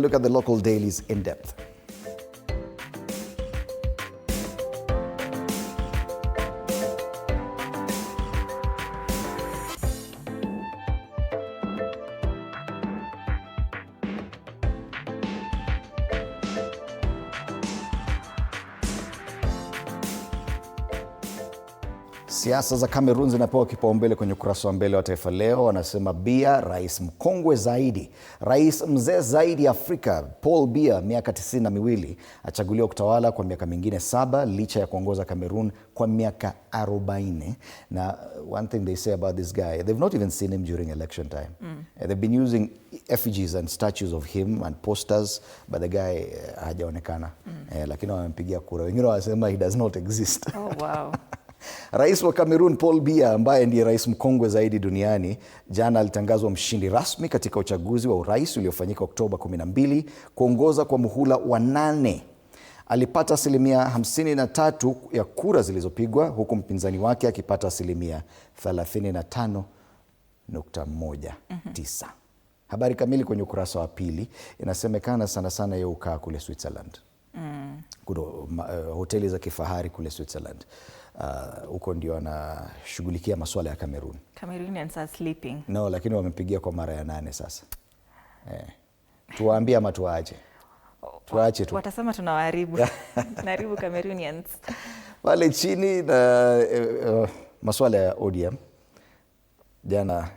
Look at the local dailies in depth. Siasa za Cameroon zinapewa kipaumbele kwenye ukurasa wa mbele wa Taifa Leo. Wanasema Biya, rais mkongwe zaidi, rais mzee zaidi Afrika, Paul Biya, miaka 92, achaguliwa kutawala kwa miaka mingine 7 licha ya kuongoza Cameroon kwa miaka 40. Na one thing they say about this guy, they've not even seen him during election time. They've been using effigies and statues of him and posters, but the guy hajaonekana. Lakini wamempigia kura. Wengine wanasema he does not exist. Oh, wow. Rais wa Cameroon Paul Biya, ambaye ndiye rais mkongwe zaidi duniani, jana alitangazwa mshindi rasmi katika uchaguzi wa urais uliofanyika Oktoba 12 kuongoza kwa muhula wa 8. Alipata asilimia 53 ya kura zilizopigwa, huku mpinzani wake akipata asilimia 35.19. Habari kamili kwenye ukurasa wa pili. Inasemekana sana yeye ukaa kule Switzerland. Kuna hoteli za kifahari kule Switzerland. Huko ndio anashughulikia masuala ya Cameroon. Cameroonians are sleeping. No, lakini wamepigia kwa mara ya 8 sasa. Tuwaambie ama tuache? Tuache tu. Watasema tunawaharibu. Tunaharibu Cameroonians. Pale chini masuala ya ODM. Jana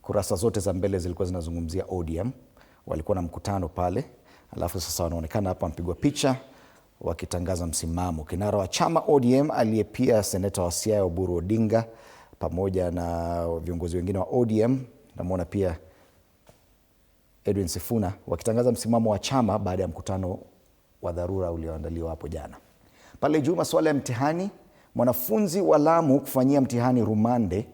kurasa zote za mbele zilikuwa zinazungumzia ODM. Walikuwa na mkutano pale. Alafu sasa wanaonekana hapa mpigwa picha wakitangaza msimamo. Kinara wa chama ODM aliyepia seneta wa Siaya Oburu Odinga pamoja na viongozi wengine wa ODM, namuona pia Edwin Sifuna, wakitangaza msimamo wa chama baada ya mkutano wa dharura ulioandaliwa hapo jana. Pale juu masuala ya mtihani, mwanafunzi wa Lamu kufanyia mtihani rumande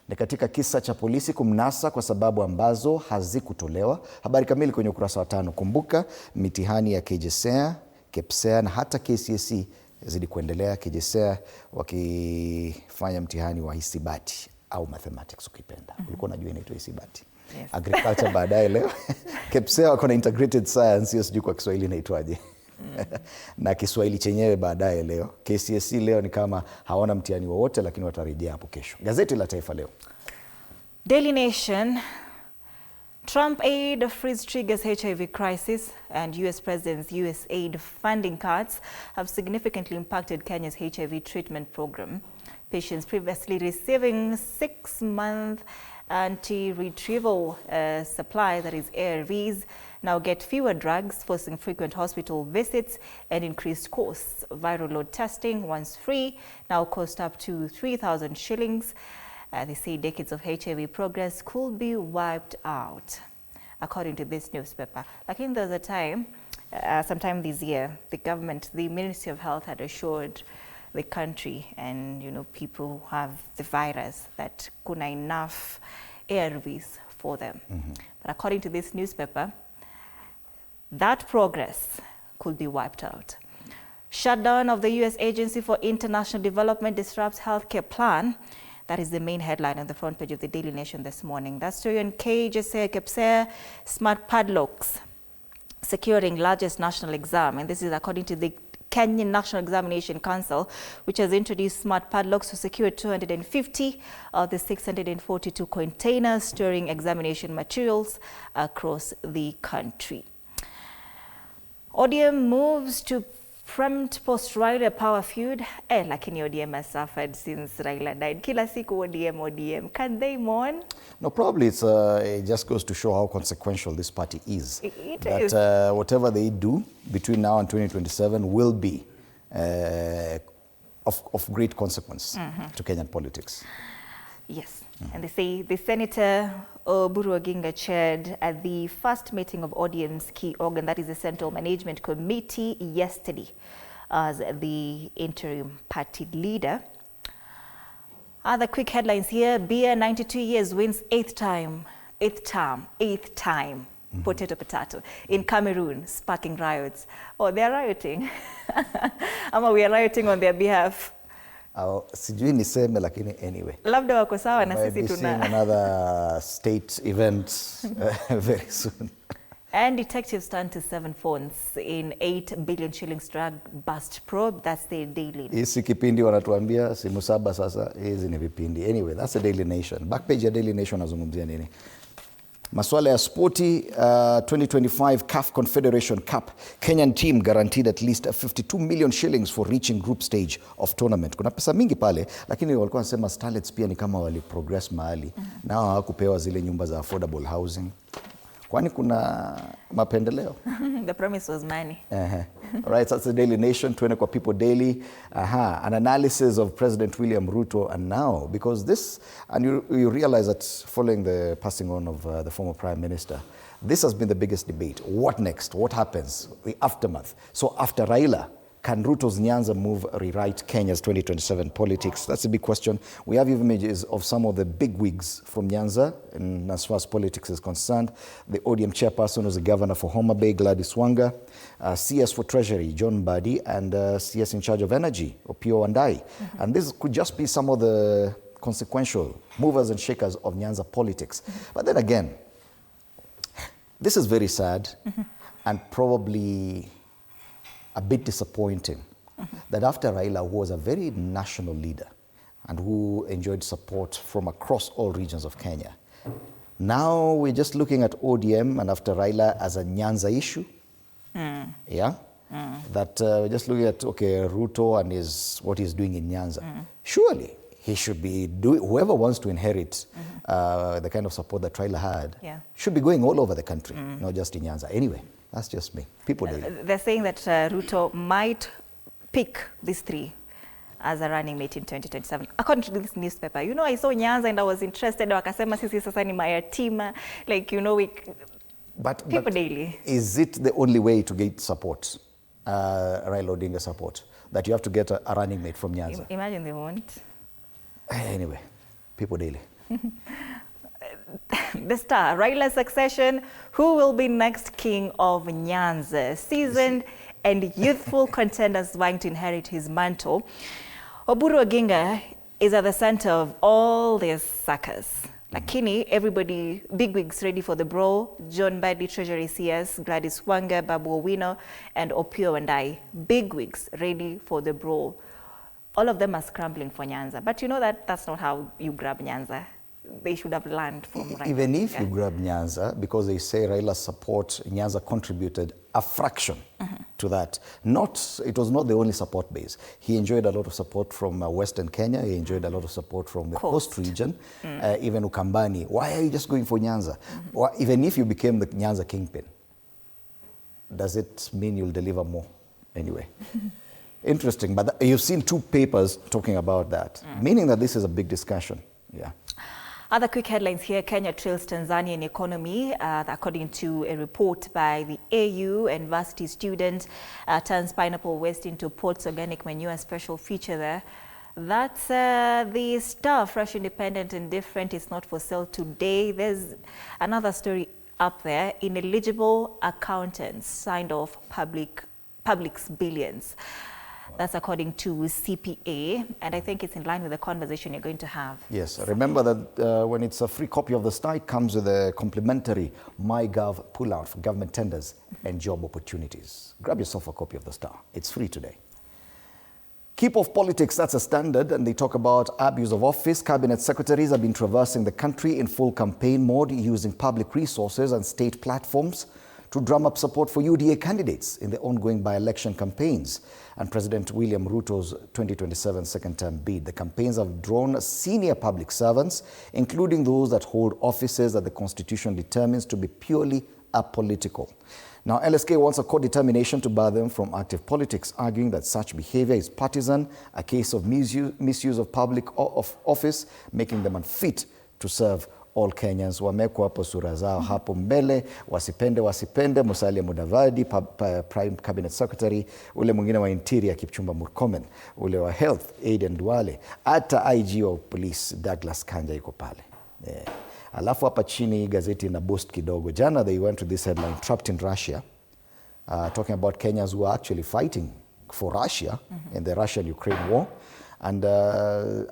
ni katika kisa cha polisi kumnasa kwa sababu ambazo hazikutolewa. Habari kamili kwenye ukurasa wa 5. Kumbuka mitihani ya KJSEA, KPSEA na hata KCSE zidi kuendelea. KJSEA wakifanya mtihani wa hisabati au mathematics ukipenda. Ulikuwa unajua inaitwa hisabati. Yes. Agriculture baadaye leo. KPSEA wako na integrated science, hiyo sijui kwa Kiswahili inaitwaje. Na Kiswahili chenyewe baadaye leo. KCSE leo ni kama hawana mtihani wowote, lakini watarejea hapo kesho. Gazeti la Taifa Leo. Daily Nation. Trump aid freeze triggers HIV crisis, and US President's USAID funding cuts have significantly impacted Kenya's HIV treatment program. Patients previously receiving 6-month anti-retrieval supply, that is ARVs, now get fewer drugs, forcing frequent hospital visits and increased costs. Viral load testing, once free, now cost up to 3,000 shillings. They say decades of HIV progress could be wiped out, according to this newspaper. Like in there's a time, sometime this year, the Ministry of Health had assured the country and people who have the virus that kuna enough ARVs for them. But according to this newspaper, that progress could be wiped out. Shutdown of the US Agency for International Development disrupts healthcare plan. That is the main headline on the front page of the Daily Nation this morning. That story on KJSEA, KPSEA, smart padlocks securing largest national exam. And this is according to the Kenyan National Examination Council, which has introduced smart padlocks to secure 250 of the 642 containers storing examination materials across the country. ODM moves to preempt post-Raila power feud. Lakini ODM has suffered since Raila died. Kila siku ODM. Can they mourn? No, probably it just goes to show how consequential this party is. It that is. Whatever they do between now and 2027 will be of great consequence to Kenyan politics. Yes, and they say the Senator Oburu Odinga chaired at the first meeting of ODM's key organ, that is the Central Management Committee, yesterday as the interim party leader. Other quick headlines here. Biya, 92 years, wins eighth time. Potato in Cameroon, sparking riots. Oh, they're rioting. Ama we are rioting on their behalf. Sijui niseme lakini anyway. Labda wako sawa na sisi tuna another state event very soon. And detectives turn to 7 phones in 8 billion shillings drug bust probe. That's the Daily. Hisi kipindi wanatuambia simu 7 sasa, hizi ni vipindi. Anyway, that's the Daily Nation. Back page ya Daily Nation nazungumzia nini? Maswala ya sporti, 2025 CAF Confederation Cup. Kenyan team guaranteed at least 52 million shillings for reaching group stage of tournament. Kuna pesa mingi pale, lakini walikuwa wanasema Starlets pia ni kama wali progress mahali. Nao hawakupewa zile nyumba za affordable housing. Kwani kuna mapendeleo? The promise was money. All right, so that's the Daily Nation. Tuende kwa People Daily. An analysis of President William Ruto, and now, because this, and you realize that following the passing on of the former Prime Minister, this has been the biggest debate. What next? What happens? The aftermath. So after Raila, can Ruto's Nyanza move rewrite Kenya's 2027 politics? That's a big question. We have images of some of the big wigs from Nyanza, and as far as politics is concerned, the ODM chairperson was the governor for Homa Bay, Gladys Wanga, CS for Treasury, John Mbadi, and CS in charge of energy, Opiyo Wandayi. And this could just be some of the consequential movers and shakers of Nyanza politics. But then again, this is very sad and probably a bit disappointing that after Raila, who was a very national leader and who enjoyed support from across all regions of Kenya, now we're just looking at ODM and after Raila as a Nyanza issue. Yeah? That we're just looking at, okay, Ruto and what he's doing in Nyanza. Surely he should be doing, whoever wants to inherit the kind of support that Raila had, should be going all over the country, not just in Nyanza. Anyway. That's just me. People Daily. They're saying that Ruto might pick these 3 as a running mate in 2027. According to this newspaper, you know, I saw Nyanza and I was interested. Wakasema sisi sasa ni mayatima. Like, you know, People Daily. Is it the only way to get support, Raila Odinga support, that you have to get a running mate from Nyanza? Imagine they won't. Anyway, People Daily. The Star, Raila's succession, who will be next king of Nyanza? Seasoned and youthful contenders vying to inherit his mantle. Oburu Oginga is at the center of all these suckers. Lakini, everybody, bigwigs ready for the brawl. John Mbadi, Treasury CS, Gladys Wanga, Babu Owino, and Opiyo Wandayi. Bigwigs ready for the brawl. All of them are scrambling for Nyanza. But you know that that's not how you grab Nyanza. They should have learned from Raila. Even if you grab Nyanza, because they say Raila's support, Nyanza contributed a fraction to that. It was not the only support base. He enjoyed a lot of support from Western Kenya. He enjoyed a lot of support from the coast region, even Ukambani. Why are you just going for Nyanza? Or even if you became the Nyanza kingpin, does it mean you'll deliver more? Anyway. Interesting, but you've seen 2 papers talking about that, meaning that this is a big discussion. Yeah. Other quick headlines here. Kenya trails Tanzania in economy, according to a report by the AU. University student turns pineapple waste into Port's organic manure, special feature there. That's the Star, fresh, independent and different. It's not for sale today. There's another story up there. Ineligible accountants signed off public's billions. That's according to CPA, and I think it's in line with the conversation you're going to have. Yes, remember that when it's a free copy of the Star, it comes with a complimentary MyGov pullout for government tenders and job opportunities. Grab yourself a copy of the Star. It's free today. Keep off politics, that's a standard, and they talk about abuse of office. Cabinet secretaries have been traversing the country in full campaign mode, using public resources and state platforms to drum up support for UDA candidates in the ongoing by-election campaigns and President William Ruto's 2027 second-term bid. The campaigns have drawn senior public servants, including those that hold offices that the Constitution determines to be purely apolitical. Now, LSK wants a court determination to bar them from active politics, arguing that such behavior is partisan, a case of misuse of public office, making them unfit to serve all Kenyans. Wamekwa hapo sura zao hapo mbele, wasipende, Musalia Mudavadi, Prime Cabinet Secretary, ule mwingine wa Interior Kipchumba Murkomen, ule wa Health Aden Duale, hata IG wa Police Douglas Kanja yuko pale. Alafu hapa chini gazeti na boost kidogo. Jana they went to this headline, trapped in Russia, talking about Kenyans who are actually fighting for Russia in the Russian-Ukraine war. And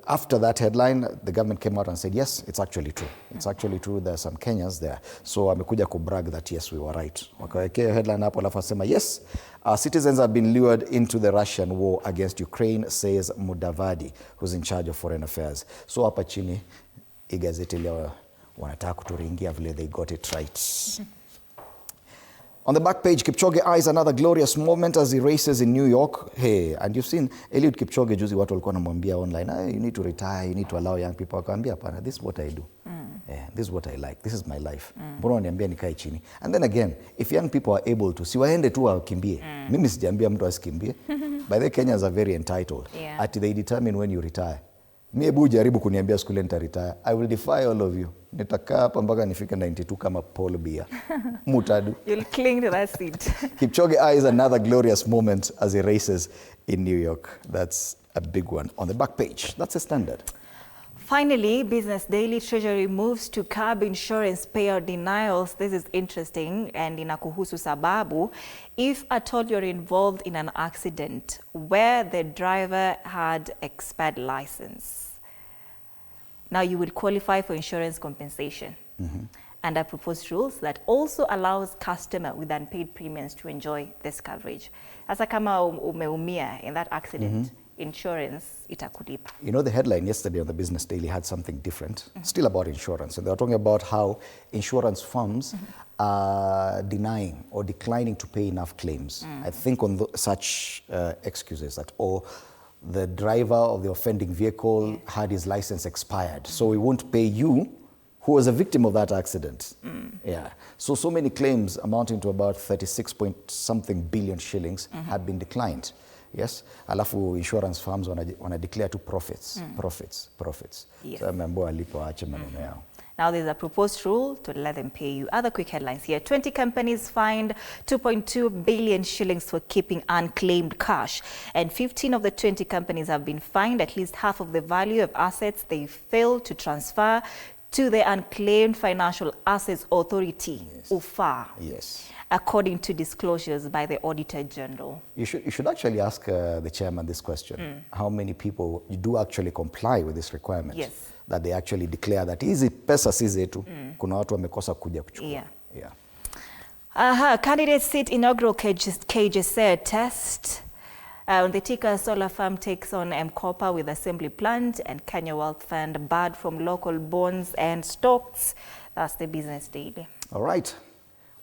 after that headline, the government came out and said, yes, it's actually true. It's actually true. There are some Kenyans there. So amekuja kubrag that, yes, we were right. Wakawekea headline hapo alafu asema, yes, our citizens have been lured into the Russian war against Ukraine, says Mudavadi, who's in charge of foreign affairs. So hapa chini, igazeti leo wanataka kuturingia vile they got it right. On the back page, Kipchoge eyes another glorious moment as he races in New York. Hey, and you've seen Eliud Kipchoge juzi watu walikuwa wanamwambia online, you need to retire, you need to allow young people. Akaambia hapana, this is what I do. Yeah, this is what I like. This is my life. Mbona waniambia nikae chini? And then again, if young people are able to, si waende tu wakimbie. Mimi sijaambia mtu asikimbie. By the way, Kenyans are very entitled. Yeah. At they determine when you retire. Mie bu jaribu kuniambia skule nita retire. I will defy all of you. Nitakaa hapa mpaka nifike 92 kama Paul Biya. Mutadu. You'll cling to that seat. Kipchoge eyes another glorious moment as he races in New York. That's a big one. On the back page, that's a standard. Finally, Business Daily Treasury moves to curb insurance payout denials. This is interesting and inakuhusu sababu. If at all you're involved in an accident where the driver had expired license, now you will qualify for insurance compensation under proposed rules that also allows customer with unpaid premiums to enjoy this coverage. Asa kama umeumia in that accident, insurance itakulipa. You know, the headline yesterday on the Business Daily had something different, still about insurance. And they were talking about how insurance firms are denying or declining to pay enough claims. I think on such excuses that, or the driver of the offending vehicle had his license expired, so we won't pay you who was a victim of that accident. Yeah. So many claims amounting to about 36 point something billion shillings had been declined. Yes, alafu insurance firms wana declare to profits. Yes. So ameambiwa alipo waache maneno yao. Now there's a proposed rule to let them pay you. Other quick headlines here. 20 companies fined 2.2 billion shillings for keeping unclaimed cash. And 15 of the 20 companies have been fined at least half of the value of assets they failed to transfer to the Unclaimed Financial Assets Authority, UFA. Yes. According to disclosures by the Auditor General. You should actually ask the chairman this question. How many people do actually comply with this requirement? Yes. That they actually declare that hizi pesa si zetu, kuna watu wamekosa kuja kuchukua. Yeah. Candidates sit inaugural KJSER test. The Tika Solar Farm takes on Mkopa with assembly plant, and Kenya Wealth Fund barred from local bonds and stocks. That's the Business Daily. All right.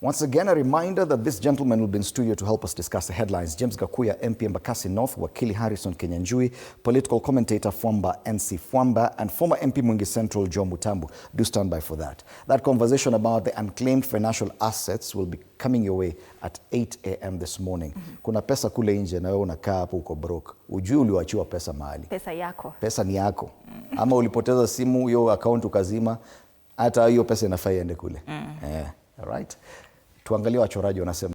Once again, a reminder that this gentleman will be in studio to help us discuss the headlines. James Gakuya, MP Embakasi North, Wakili Harrison Kenyanjui, political commentator Fwamba NC Fwamba, and former MP Mwingi Central Joe Mutambu. Do stand by for that. That conversation about the unclaimed financial assets will be coming your way at 8 a.m. this morning. Kuna pesa kule nje na wewe unakaa hapo uko broke. Ujui uliwachiwa pesa mahali. Pesa yako. Pesa ni yako. Ama ulipoteza simu, hiyo account ukazima, hata hiyo pesa inafaa iende kule. All right. Tuangalie wachoraji wanasema.